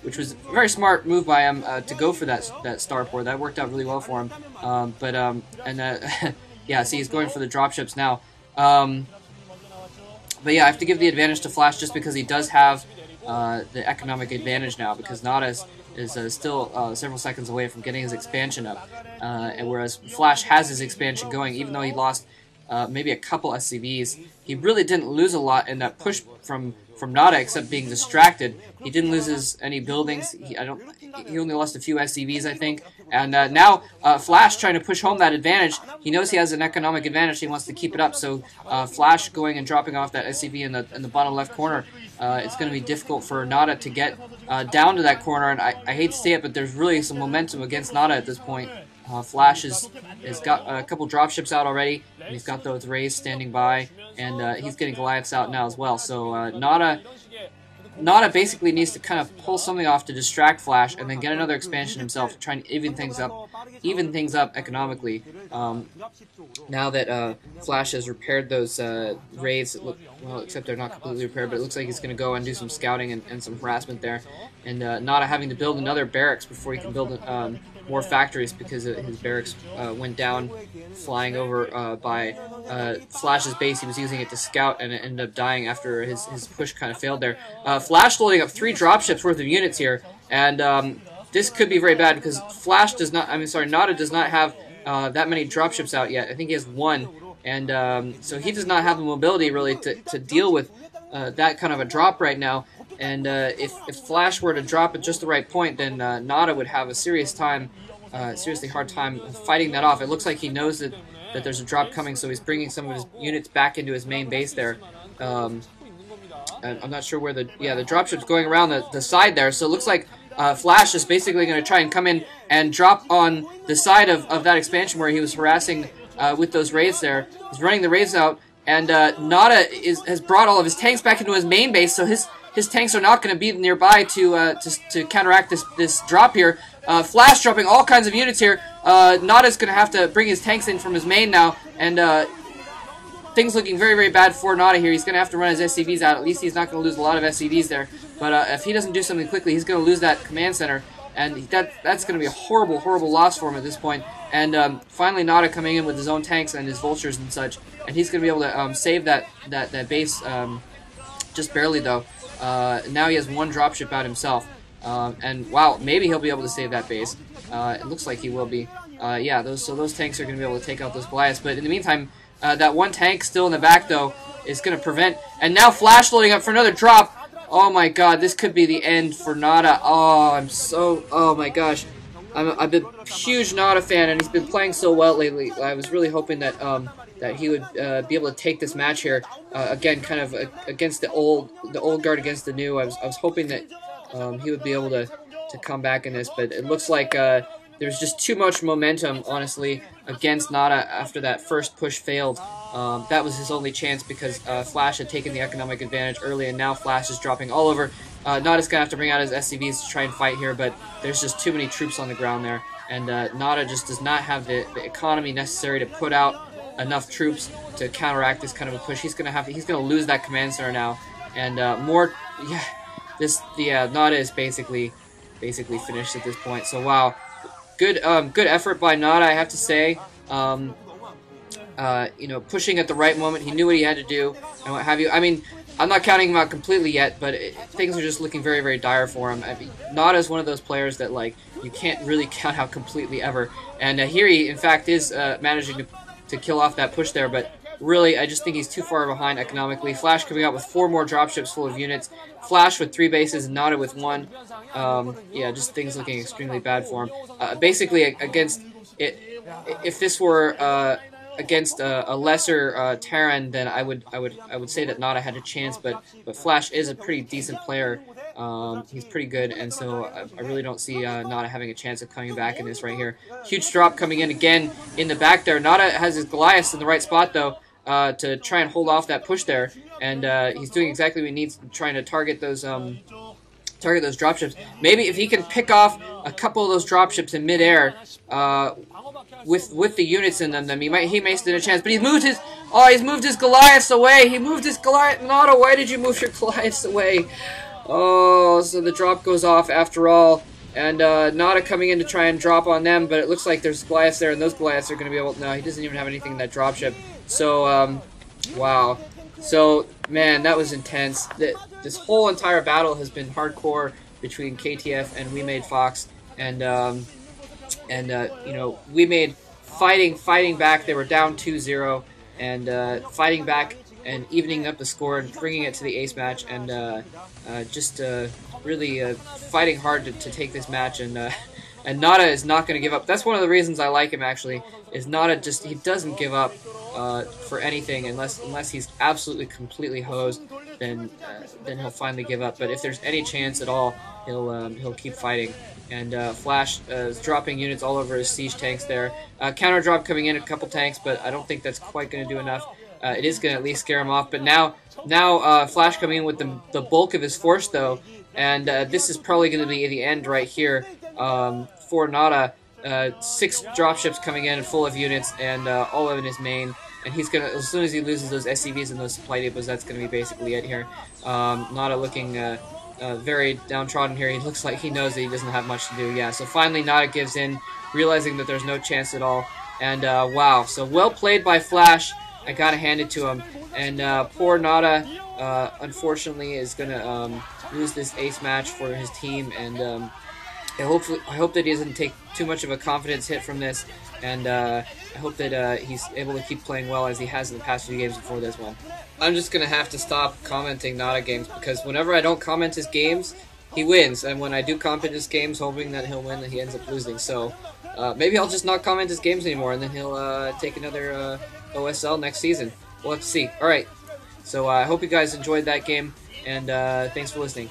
which was a very smart move by him to go for that starport. That worked out really well for him. Yeah, see, he's going for the dropships now. But yeah, I have to give the advantage to Flash just because he does have the economic advantage now, because NaDa is still several seconds away from getting his expansion up, and whereas Flash has his expansion going, even though he lost maybe a couple SCVs, he really didn't lose a lot in that push from NaDa, except being distracted. He didn't lose any buildings. He only lost a few SCVs, I think. And now Flash trying to push home that advantage. He knows he has an economic advantage. He wants to keep it up. So Flash going and dropping off that SCV in the bottom left corner. It's going to be difficult for NaDa to get down to that corner. And I hate to say it, but there's really some momentum against NaDa at this point. Flash has got a couple dropships out already. He's got those Rays standing by, and he's getting Goliaths out now as well. So NaDa basically needs to kind of pull something off to distract Flash, and then get another expansion himself to try and even things up economically. Now that Flash has repaired those Rays, well, except they're not completely repaired, but it looks like he's going to go and do some scouting and some harassment there, and NaDa having to build another barracks before he can build more factories, because his barracks went down flying over by Flash's base. He was using it to scout, and it ended up dying after his push kind of failed there. Flash loading up 3 dropships worth of units here, and this could be very bad because NaDa does not have that many dropships out yet. I think he has 1, and so he does not have the mobility really to deal with that kind of a drop right now. And if Flash were to drop at just the right point, then NaDa would have a seriously hard time fighting that off. It looks like he knows that there's a drop coming, so he's bringing some of his units back into his main base there. I'm not sure where the dropship's going around the side there, so it looks like Flash is basically going to try and come in and drop on the side of that expansion where he was harassing with those raids there. He's running the raids out, and NaDa has brought all of his tanks back into his main base, so his tanks are not going to be nearby to counteract this drop here. Flash dropping all kinds of units here. NaDa's going to have to bring his tanks in from his main now, and things looking very, very bad for NaDa here. He's going to have to run his SCVs out. At least he's not going to lose a lot of SCVs there. But if he doesn't do something quickly, he's going to lose that command center, and that's going to be a horrible, horrible loss for him at this point. And finally, NaDa coming in with his own tanks and his vultures and such, and he's going to be able to save that base just barely though. Now he has 1 dropship out himself, and wow, maybe he'll be able to save that base. It looks like he will be. Yeah, those tanks are going to be able to take out those Goliaths. But in the meantime, that 1 tank still in the back though is going to prevent. And now Flash loading up for another drop. Oh my God, this could be the end for NaDa. Oh my gosh, I've been a huge NaDa fan, and he's been playing so well lately. I was really hoping that that he would be able to take this match here again, kind of against the old guard against the new. I was hoping that he would be able to come back in this, but it looks like there's just too much momentum, honestly, against NaDa after that first push failed. That was his only chance because Flash had taken the economic advantage early, and now Flash is dropping all over. NaDa's going to have to bring out his SCVs to try and fight here, but there's just too many troops on the ground there, and NaDa just does not have the economy necessary to put out enough troops to counteract this kind of a push. He's gonna lose that command center now, and NaDa is basically finished at this point. So wow, good effort by NaDa, I have to say. You know, pushing at the right moment. He knew what he had to do and what have you. I mean, I'm not counting him out completely yet, but things are just looking very, very dire for him. I mean, NaDa is one of those players that, like, you can't really count out completely ever. And here he, in fact, is managing to kill off that push there, but really, I just think he's too far behind economically. Flash coming out with 4 more dropships full of units. Flash with 3 bases and NaDa with 1. Yeah, just things looking extremely bad for him. Basically, against it, if this were against a lesser Terran, then I would say that NaDa had a chance. But Flash is a pretty decent player. He's pretty good, and so I really don't see NaDa having a chance of coming back in this right here. Huge drop coming in again in the back there. NaDa has his Goliaths in the right spot though to try and hold off that push there, and he's doing exactly what he needs, trying to target those dropships. Maybe if he can pick off a couple of those dropships in midair with the units in them, he may stand a chance. But he's moved his Goliaths away. He moved his Goliath. NaDa, why did you move your Goliaths away? Oh, so the drop goes off after all. And NaDa coming in to try and drop on them, but it looks like there's Goliaths there, and those Goliaths are going to be able... No, he doesn't even have anything in that dropship. So, wow. So, man, that was intense. This whole entire battle has been hardcore between KTF and WeMade Fox. And you know, WeMade fighting back. They were down 2-0, and fighting back and evening up the score and bringing it to the ace match, and just really fighting hard to take this match. And NaDa is not going to give up. That's one of the reasons I like him, actually, is NaDa just, he doesn't give up for anything unless he's absolutely completely hosed. Then he'll finally give up. But if there's any chance at all, he'll keep fighting. And Flash is dropping units all over his siege tanks there. Counter drop coming in a couple tanks, but I don't think that's quite going to do enough. It is going to at least scare him off. But now Flash coming in with the bulk of his force, though. And this is probably going to be the end right here for NaDa. 6 dropships coming in full of units, and all of in his main. And he's gonna, as soon as he loses those SCVs and those supply depots, that's gonna be basically it here. NaDa looking very downtrodden here. He looks like he knows that he doesn't have much to do. Yeah, so finally NaDa gives in, realizing that there's no chance at all. And wow, so well played by Flash. I gotta hand it to him. And poor NaDa, unfortunately, is gonna lose this ace match for his team. And I hope that he doesn't take too much of a confidence hit from this, and I hope that he's able to keep playing well as he has in the past few games before this one. I'm just going to have to stop commenting NaDa games, because whenever I don't comment his games, he wins, and when I do comment his games hoping that he'll win, then he ends up losing. So maybe I'll just not comment his games anymore, and then he'll take another OSL next season. We'll have to see. Alright, so I hope you guys enjoyed that game, and thanks for listening.